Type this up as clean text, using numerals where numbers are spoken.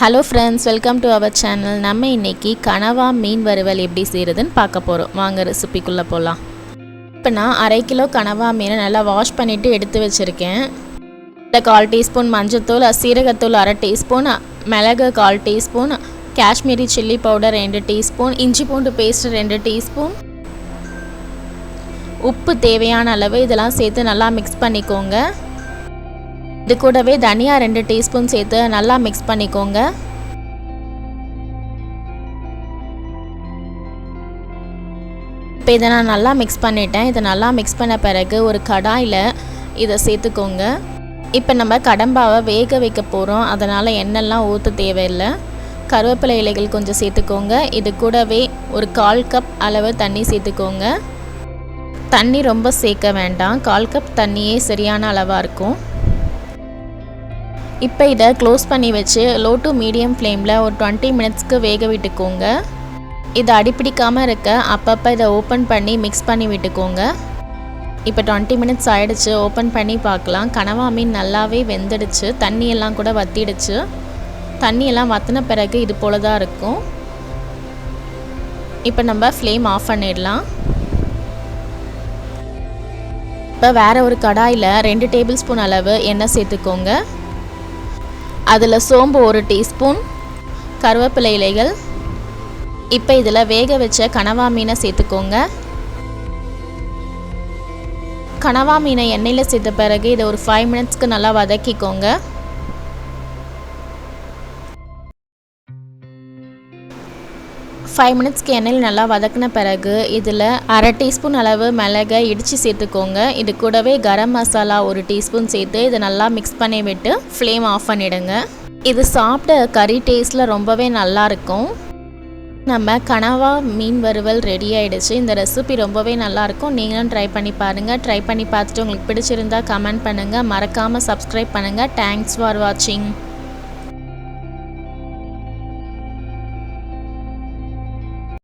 Hello friends, welcome to our channel. நம்ம இன்றைக்கி கனவா மீன் வறுவல் எப்படி செய்கிறதுன்னு பார்க்க போகிறோம். வாங்க ரெசிபிக்குள்ளே போகலாம். இப்போ நான் 1/2 கிலோ கனவா மீனை நல்லா வாஷ் பண்ணிவிட்டு எடுத்து வச்சுருக்கேன். இதில் 1/4 டீஸ்பூன் மஞ்சத்தூள், சீரகத்தூள் 1/2 டீஸ்பூன், மிளகு 1/4 teaspoon, Kashmiri chilli powder 2 teaspoon, இஞ்சி பூண்டு பேஸ்ட் 2 டீஸ்பூன், உப்பு தேவையான அளவு இதெல்லாம் சேர்த்து நல்லா மிக்ஸ் பண்ணிக்கோங்க. இது கூடவே தனியா 2 டீஸ்பூன் சேர்த்து நல்லா மிக்ஸ் பண்ணிக்கோங்க. இப்போ இதை நான் நல்லா மிக்ஸ் பண்ணிட்டேன். இதை நல்லா மிக்ஸ் பண்ண பிறகு ஒரு கடாயில் இதை சேர்த்துக்கோங்க. இப்போ நம்ம கடம்பாவை வேக வைக்க போகிறோம். அதனால் எண்ணெய்லாம் ஊற்ற தேவையில்லை. கருவேப்பிலை இலைகள் கொஞ்சம் சேர்த்துக்கோங்க. இது கூடவே ஒரு 1/4 கப் அளவு தண்ணி சேர்த்துக்கோங்க. தண்ணி ரொம்ப சேர்க்க வேண்டாம். 1/4 கப் தண்ணியே சரியான அளவாக இருக்கும். இப்போ இதை க்ளோஸ் பண்ணி வச்சு லோ டு மீடியம் ஃப்ளேமில் ஒரு 20 மினிட்ஸ்க்கு வேக விட்டுக்கோங்க. இதை அடிப்பிடிக்காமல் இருக்க அப்பப்போ இதை ஓப்பன் பண்ணி மிக்ஸ் பண்ணி விட்டுக்கோங்க. இப்போ 20 மினிட்ஸ் ஆகிடுச்சு. ஓப்பன் பண்ணி பார்க்கலாம். கனவா மீன் நல்லாவே வெந்துடுச்சு. தண்ணியெல்லாம் கூட வற்றிடுச்சு. தண்ணியெல்லாம் வற்றின பிறகு இது போல தான் இருக்கும். இப்போ நம்ம ஃப்ளேம் ஆஃப் பண்ணிடலாம். இப்போ வேறு ஒரு கடாயில் 2 டேபிள் ஸ்பூன் அளவு எண்ணெய் சேர்த்துக்கோங்க. அதில் சோம்பு 1 டீஸ்பூன், கருவேப்பிலை இலைகள். இப்போ இதில் வேக வச்ச கனவா மீனை சேர்த்துக்கோங்க. கனவா மீனை எண்ணெயில் சேர்த்த பிறகு இதை ஒரு 5 மினிட்ஸ்க்கு நல்லா வதக்கிக்கோங்க. ஃபைவ் மினிட்ஸ்க்கு எண்ணெயில் நல்லா வதக்கின பிறகு இதில் 1/2 டீஸ்பூன் அளவு மிளகை இடித்து சேர்த்துக்கோங்க. இது கூடவே கரம் மசாலா 1 டீஸ்பூன் சேர்த்து இதை நல்லா மிக்ஸ் பண்ணி விட்டு ஃப்ளேம் ஆஃப் பண்ணிவிடுங்க. இது சாப்பிட்ட கறி டேஸ்ட்டில் ரொம்பவே நல்லாயிருக்கும். நம்ம கனவா மீன் வறுவல் ரெடி ஆகிடுச்சு. இந்த ரெசிபி ரொம்பவே நல்லாயிருக்கும். நீங்களும் ட்ரை பண்ணி பாருங்கள். ட்ரை பண்ணி பார்த்துட்டு உங்களுக்கு பிடிச்சிருந்தா கமெண்ட் பண்ணுங்கள். மறக்காமல் சப்ஸ்கிரைப் பண்ணுங்கள். தேங்க்ஸ் ஃபார் வாட்சிங்.